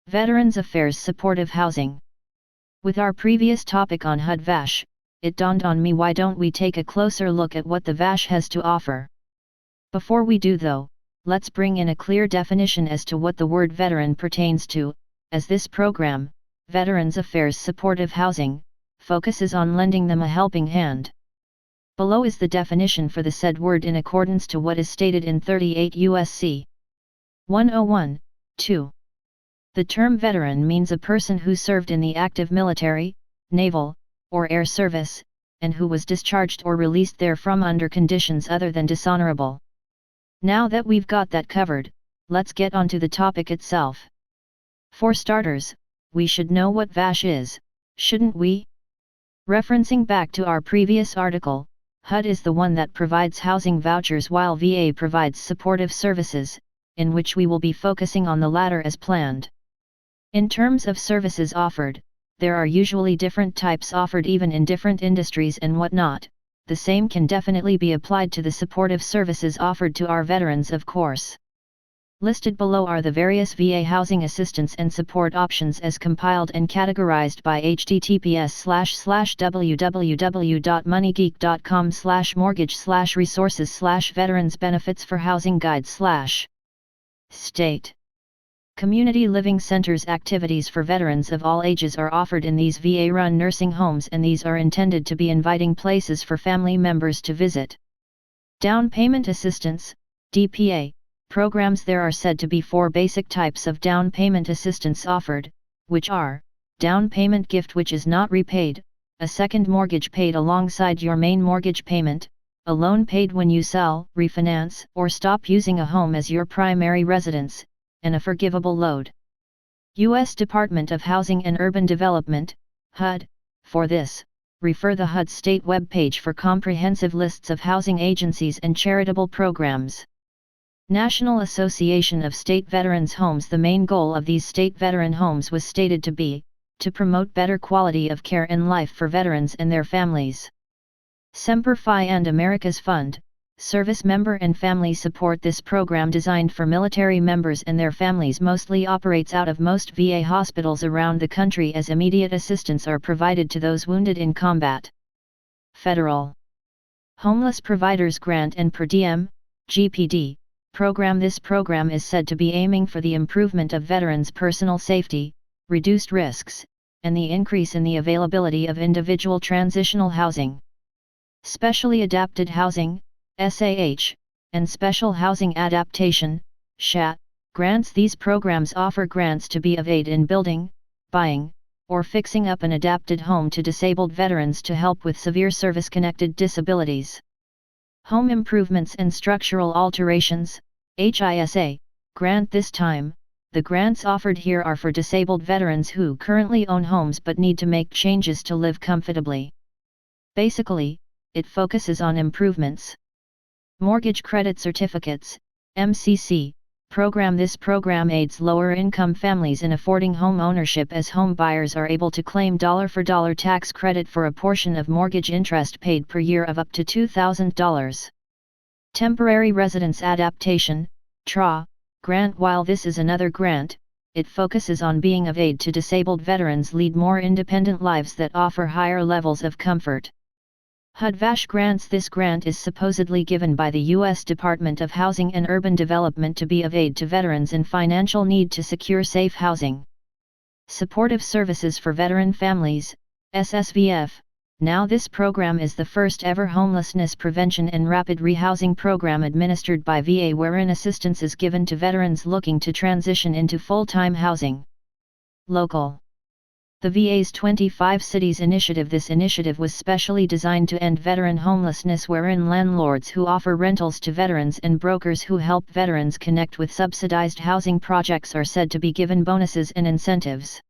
Veterans Affairs Supportive Housing. With our previous topic on HUD-VASH, it dawned on me, why don't we take a closer look at what the VASH has to offer? Before we do though, let's bring in a clear definition as to what the word veteran pertains to, as this program, Veterans Affairs Supportive Housing, focuses on lending them a helping hand. Below is the definition for the said word in accordance to what is stated in 38 U.S.C. 101(2). The term veteran means a person who served in the active military, naval, or air service, and who was discharged or released therefrom under conditions other than dishonorable. Now that we've got that covered, let's get on to the topic itself. For starters, we should know what VASH is, shouldn't we? Referencing back to our previous article, HUD is the one that provides housing vouchers while VA provides supportive services, in which we will be focusing on the latter as planned. In terms of services offered, there are usually different types offered even in different industries and whatnot. The same can definitely be applied to the supportive services offered to our veterans, of course. Listed below are the various VA housing assistance and support options as compiled and categorized by https://www.moneygeek.com/mortgage/resources/veterans benefits for housing guide/ State. Community living centers. Activities for veterans of all ages are offered in these VA-run nursing homes, and these are intended to be inviting places for family members to visit. Down payment assistance, DPA, programs. There are said to be 4 basic types of down payment assistance offered, which are, down payment gift, which is not repaid, a second mortgage paid alongside your main mortgage payment, a loan paid when you sell, refinance, or stop using a home as your primary residence, and a forgivable load. U.S. Department of Housing and Urban Development, HUD. For this, refer the HUD state web page for comprehensive lists of housing agencies and charitable programs. National Association of State Veterans Homes. The main goal of these state veteran homes was stated to be, to promote better quality of care and life for veterans and their families. Semper Fi and America's Fund, Service Member and Family Support. This program, designed for military members and their families, mostly operates out of most VA hospitals around the country, as immediate assistance are provided to those wounded in combat. Federal Homeless Providers Grant and Per Diem, GPD, program. This program is said to be aiming for the improvement of veterans' personal safety, reduced risks, and the increase in the availability of individual transitional housing. Specially Adapted Housing, SAH, and Special Housing Adaptation, SHAT, grants. These programs offer grants to be of aid in building, buying, or fixing up an adapted home to disabled veterans to help with severe service-connected disabilities. Home Improvements and Structural Alterations, HISA, grant. This time, the grants offered here are for disabled veterans who currently own homes but need to make changes to live comfortably. Basically, it focuses on improvements. Mortgage Credit Certificates, MCC, program. This program aids lower-income families in affording home ownership, as home buyers are able to claim dollar-for-dollar tax credit for a portion of mortgage interest paid per year of up to $2,000. Temporary Residence Adaptation, TRA, grant. While this is another grant, it focuses on being of aid to disabled veterans lead more independent lives that offer higher levels of comfort. HUD-VASH grants. This grant is supposedly given by the U.S. Department of Housing and Urban Development to be of aid to veterans in financial need to secure safe housing. Supportive Services for Veteran Families, SSVF. Now this program is the first ever homelessness prevention and rapid rehousing program administered by VA, wherein assistance is given to veterans looking to transition into full-time housing. Local. The VA's 25 Cities initiative. This initiative was specially designed to end veteran homelessness, wherein landlords who offer rentals to veterans and brokers who help veterans connect with subsidized housing projects are said to be given bonuses and incentives.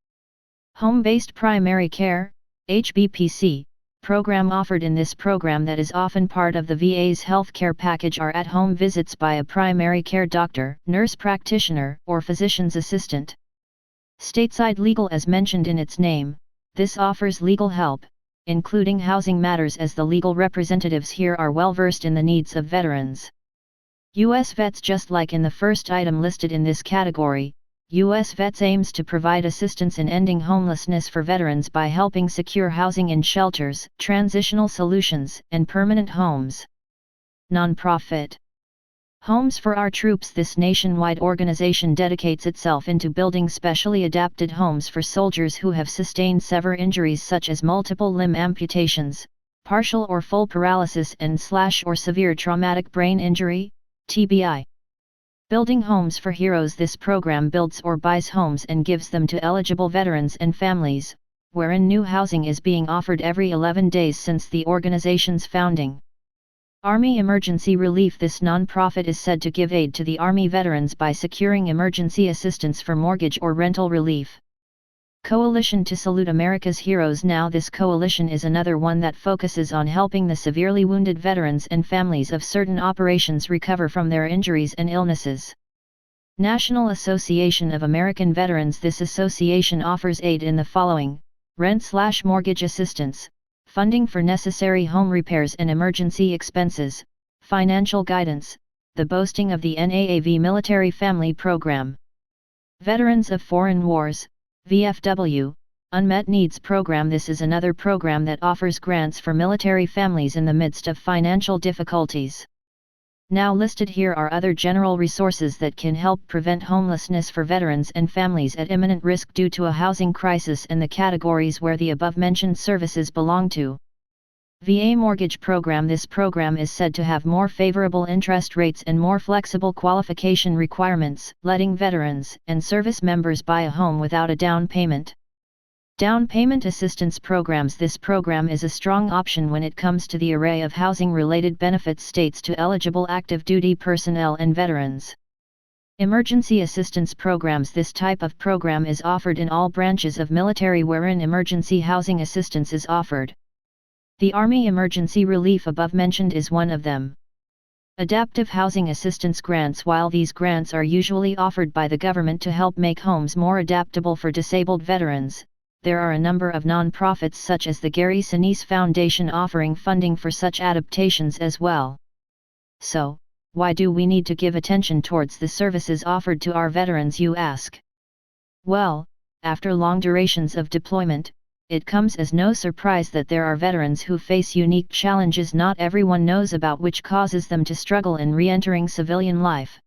Home-Based Primary Care, HBPC, program. Offered in this program, that is often part of the VA's healthcare package, are at-home visits by a primary care doctor, nurse practitioner, or physician's assistant. Stateside Legal. As mentioned in its name, this offers legal help, including housing matters, as the legal representatives here are well versed in the needs of veterans. U.S. vets. Just like in the first item listed in this category, U.S. Vets aims to provide assistance in ending homelessness for veterans by helping secure housing in shelters, transitional solutions, and permanent homes. Nonprofit Homes for Our Troops. This nationwide organization dedicates itself into building specially adapted homes for soldiers who have sustained severe injuries such as multiple limb amputations, partial or full paralysis and/or severe traumatic brain injury, TBI. Building Homes for Heroes. This program builds or buys homes and gives them to eligible veterans and families, wherein new housing is being offered every 11 days since the organization's founding. Army Emergency Relief. This nonprofit is said to give aid to the Army veterans by securing emergency assistance for mortgage or rental relief. Coalition to Salute America's Heroes. Now this coalition is another one that focuses on helping the severely wounded veterans and families of certain operations recover from their injuries and illnesses. National Association of American Veterans. This association offers aid in the following: rent/mortgage assistance, funding for necessary home repairs and emergency expenses, financial guidance, the boasting of the NAAV Military Family Program. Veterans of Foreign Wars, VFW, Unmet Needs Program. This is another program that offers grants for military families in the midst of financial difficulties. Now listed here are other general resources that can help prevent homelessness for veterans and families at imminent risk due to a housing crisis and the categories where the above-mentioned services belong to. VA Mortgage Program. This program is said to have more favorable interest rates and more flexible qualification requirements, letting veterans and service members buy a home without a down payment. Down Payment Assistance Programs. This program is a strong option when it comes to the array of housing-related benefits states to eligible active duty personnel and veterans. Emergency Assistance Programs. This type of program is offered in all branches of military wherein emergency housing assistance is offered. The Army Emergency Relief above mentioned is one of them. Adaptive Housing Assistance Grants. While these grants are usually offered by the government to help make homes more adaptable for disabled veterans, there are a number of non-profits such as the Gary Sinise Foundation offering funding for such adaptations as well. So, why do we need to give attention towards the services offered to our veterans, you ask? Well, after long durations of deployment, it comes as no surprise that there are veterans who face unique challenges not everyone knows about, which causes them to struggle in re-entering civilian life.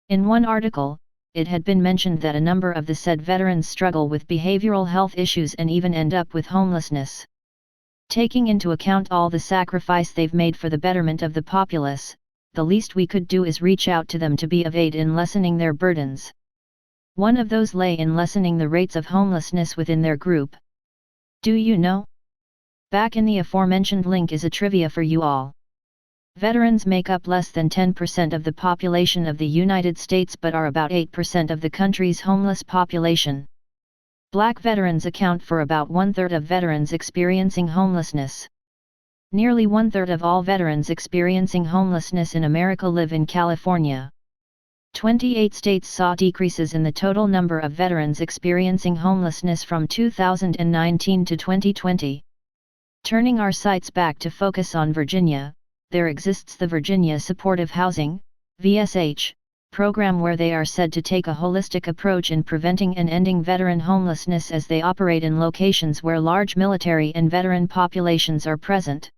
In one article, it had been mentioned that a number of the said veterans struggle with behavioral health issues and even end up with homelessness. Taking into account all the sacrifice they've made for the betterment of the populace, the least we could do is reach out to them to be of aid in lessening their burdens. One of those lay in lessening the rates of homelessness within their group. Do you know? Back in the aforementioned link is a trivia for you all. Veterans make up less than 10% of the population of the United States but are about 8% of the country's homeless population. Black veterans account for about 1/3 of veterans experiencing homelessness. Nearly 1/3 of all veterans experiencing homelessness in America live in California. 28 states saw decreases in the total number of veterans experiencing homelessness from 2019 to 2020. Turning our sights back to focus on Virginia, there exists the Virginia Supportive Housing, VSH, program where they are said to take a holistic approach in preventing and ending veteran homelessness as they operate in locations where large military and veteran populations are present.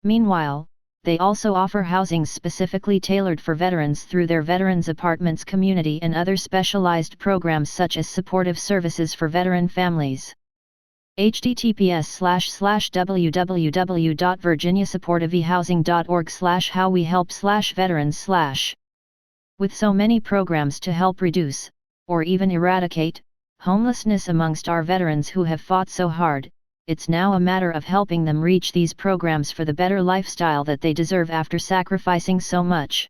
Meanwhile, they also offer housing specifically tailored for veterans through their Veterans Apartments community and other specialized programs such as supportive services for veteran families. https://www.virginiasupportivehousing.org/howwehelp/veterans/. With so many programs to help reduce, or even eradicate, homelessness amongst our veterans who have fought so hard, it's now a matter of helping them reach these programs for the better lifestyle that they deserve after sacrificing so much.